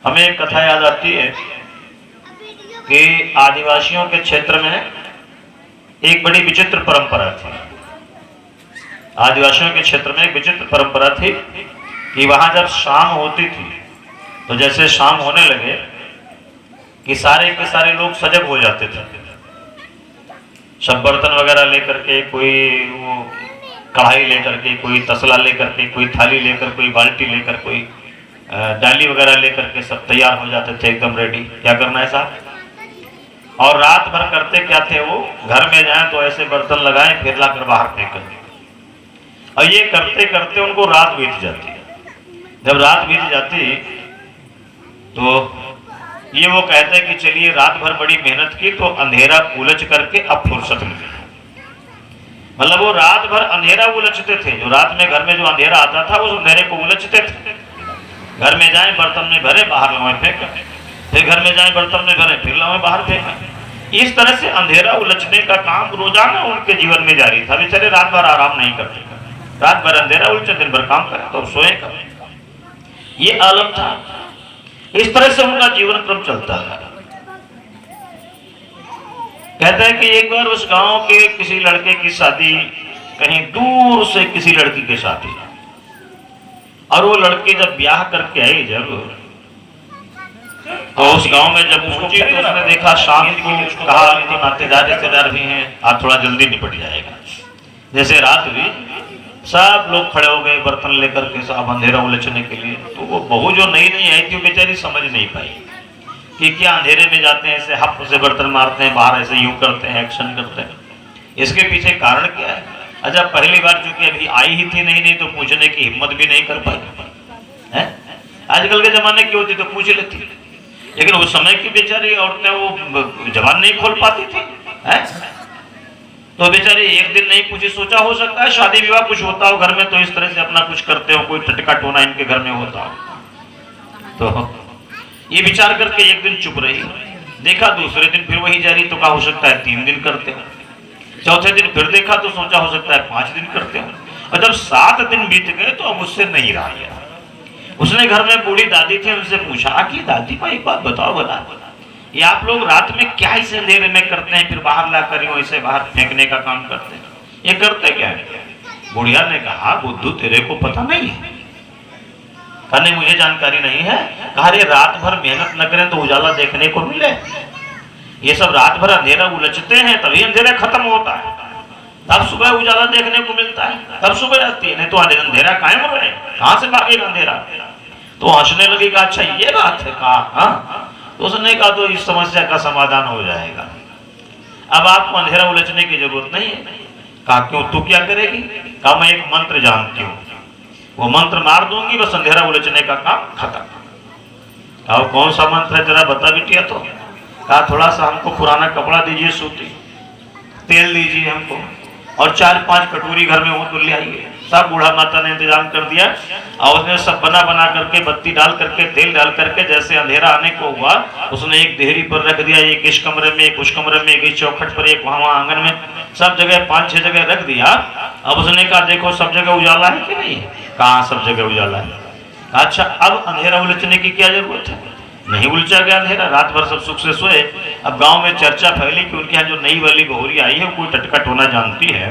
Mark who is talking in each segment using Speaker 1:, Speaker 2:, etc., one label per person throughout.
Speaker 1: हमें एक कथा याद आती है कि आदिवासियों के क्षेत्र में एक बड़ी विचित्र परंपरा थी। आदिवासियों के क्षेत्र में एक विचित्र परंपरा थी कि वहां जब शाम होती थी तो जैसे शाम होने लगे कि सारे के सारे लोग सजग हो जाते थे। सब बर्तन वगैरह लेकर के, कोई वो कढ़ाई लेकर के, कोई तसला लेकर के, कोई थाली लेकर, कोई बाल्टी लेकर, कोई डाली वगैरह लेकर के सब तैयार हो जाते थे, एकदम रेडी, क्या करना है साहब। और रात भर करते क्या थे, वो घर में जाए तो ऐसे बर्तन लगाएं, फिर लाकर बाहर फेंकें। और ये करते करते उनको रात बीत जाती। जब रात बीत जाती तो ये वो कहते हैं कि चलिए रात भर बड़ी मेहनत की तो अंधेरा उलझ करके अब फुर्सत मिली। मतलब वो रात भर अंधेरा उलझते थे। जो रात में घर में जो अंधेरा आता था उस अंधेरे को उलझते थे। घर में जाए बर्तन में भरे, बाहर लौए फेंके, फिर घर में जाए बर्तन में भरे, फिर लौए बाहर फेंके। इस तरह से अंधेरा उलझने का काम रोजाना उनके जीवन में जारी था। बेचारे रात भर आराम नहीं करते, रात भर अंधेरा उलझे, दिन भर काम करे तो सोए कर। ये आलम था। इस तरह से उनका जीवन क्रम चलता है। कहते हैं कि एक बार उस गांव के किसी लड़के की शादी, कहीं दूर से किसी लड़की की शादी, और वो लड़की जब ब्याह करके आई, जब तो उस गांव में जब पहुंची तो उसने देखा शाम को, कहा कि नातेदार रिश्तेदार भी हैं, आज थोड़ा जल्दी निपट जाएगा। जैसे रात हुई सब लोग खड़े हो गए बर्तन लेकर के, सब अंधेरा उलझने के लिए। तो वो बहू जो नई नई आई थी वो बेचारी समझ नहीं पाई कि क्या अंधेरे में जाते हैं, ऐसे हप से बर्तन मारते हैं, बाहर ऐसे यूं करते हैं, एक्शन करते हैं, इसके पीछे कारण क्या है। अच्छा, पहली बार चूंकि अभी आई ही थी नहीं तो पूछने की हिम्मत भी नहीं कर पाई है। आजकल के जमाने की होती तो पूछ लेती, लेकिन उस समय की बेचारी औरतें वो जबान नहीं खोल पाती थी है? तो बेचारी एक दिन नहीं पूछी। सोचा हो सकता है शादी विवाह कुछ होता हो घर में तो इस तरह से अपना कुछ करते हो, कोई टटका टोना इनके घर में होता हो। तो ये विचार करके एक दिन चुप रही। देखा दूसरे दिन फिर वही जारी, तो क्या हो सकता है 3 दिन करते हो। चौथे दिन फिर देखा तो सोचा हो सकता है 5 दिन करते हो। और जब 7 दिन बीत गए तो अब उससे नहीं रहा गया। उसने घर में बूढ़ी दादी थी, उनसे पूछा कि दादी भाई एक बात बताओ, बता ये आप लोग रात में क्या इसे अंधेरे में करते हैं, फिर बाहर ला कर इसे बाहर फेंकने का काम करते हैं, ये करते क्या है। बुढ़िया ने कहा बुद्धू तेरे को पता नहीं है। कहने मुझे जानकारी नहीं है। कहा रे रात भर मेहनत न करें तो उजाला देखने को मिले। ये सब रात भर अंधेरा उलझते हैं तभी अंधेरा खत्म होता है, तब सुबह उजाला देखने को मिलता है, तब सुबह आती है, नहीं तो अंधेरा कायम रहे, कहां से भागेगा अंधेरा। तो हंसने लगी। कहा अच्छा ये बात है। कहा हाँ। तो उसने कहा तो इस समस्या का समाधान हो जाएगा, अब आपको अंधेरा उलझने की जरूरत नहीं है। कहा क्यों, तू क्या करेगी। कहा मैं एक मंत्र जानती हूँ, वो मंत्र मार दूंगी, बस अंधेरा उलझने का काम खत्म। कहा कौन सा मंत्र है जरा बता बिटिया। तो कहा थोड़ा सा हमको पुराना कपड़ा दीजिए, सूती, तेल दीजिए हमको, और 4-5 कटोरी घर में हो तो ले आइए। सब बूढ़ा माता ने इंतजाम कर दिया और उसने सब बना बना करके, बत्ती डाल करके, तेल डाल करके, जैसे अंधेरा आने को हुआ उसने एक देहरी पर रख दिया, एक इस कमरे में, एक उस कमरे में, एक इस चौखट पर, एक वहां आंगन में, सब जगह 5-6 जगह रख दिया। अब उसने कहा देखो सब जगह उजाला है कि नहीं। कहा सब जगह उजाला है। अच्छा अब अंधेरा उलझने की क्या जरूरत है, नहीं उलझा गया अंधेरा, रात भर सब सुख से सोए। अब गांव में चर्चा फैली कि उनके यहाँ जो नई वाली बहुरी आई है वो कोई टटका टोना जानती है,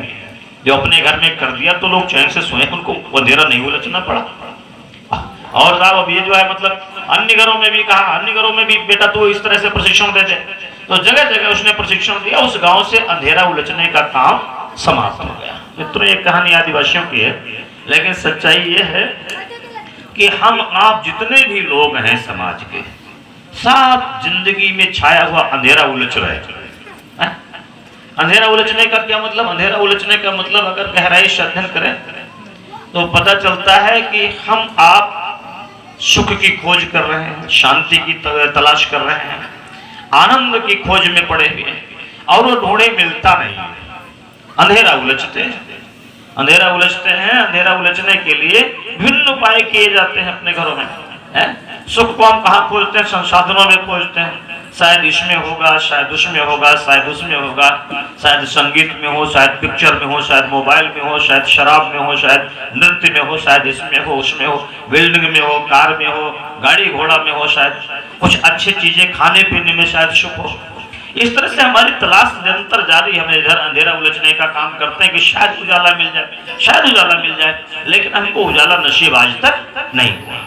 Speaker 1: जो अपने घर में कर दिया तो लोग चैन से सोए, उनको अंधेरा नहीं उलझना पड़ा। और साहब अब ये जो है मतलब अन्य घरों में भी कहा, अन्य घरों में भी बेटा तो इस तरह से प्रशिक्षण देते, तो जगह जगह उसने प्रशिक्षण दिया। उस गांव से अंधेरा उलझने का काम समाप्त हो गया। मित्रों ये कहानी आदिवासियों की है, लेकिन सच्चाई ये है कि हम आप जितने भी लोग हैं समाज के, सब जिंदगी में छाया हुआ अंधेरा उलझ रहे हैं। अंधेरा उलझने का क्या मतलब, अंधेरा उलझने का मतलब अगर गहराई से अध्ययन करें तो पता चलता है कि हम आप सुख की खोज कर रहे हैं, शांति की तलाश कर रहे हैं, आनंद की खोज में पड़े हुए हैं, और वो ढूंढे मिलता नहीं है। अंधेरा उलझते हैं, अंधेरा उलझते हैं। अंधेरा उलझने के लिए विभिन्न उपाय किए जाते हैं अपने घरों में है? सुख को हम कहाँ खोजते हैं, संसाधनों में खोजते हैं, शायद इसमें होगा, शायद उसमें होगा, शायद उसमें होगा, शायद संगीत में हो, शायद पिक्चर में हो, शायद मोबाइल में हो, शायद शराब में हो, शायद नृत्य में हो, शायद इसमें हो, उसमें हो, बिल्डिंग में हो, कार में हो, गाड़ी घोड़ा में हो, शायद कुछ अच्छी चीजें खाने पीने में शायद सुख हो। इस तरह से हमारी तलाश निरंतर जारी, हमें इधर अंधेरा उलझने का काम करते हैं कि शायद उजाला मिल जाए, शायद उजाला मिल जाए, लेकिन हमको उजाला नसीब आज तक नहीं हुआ।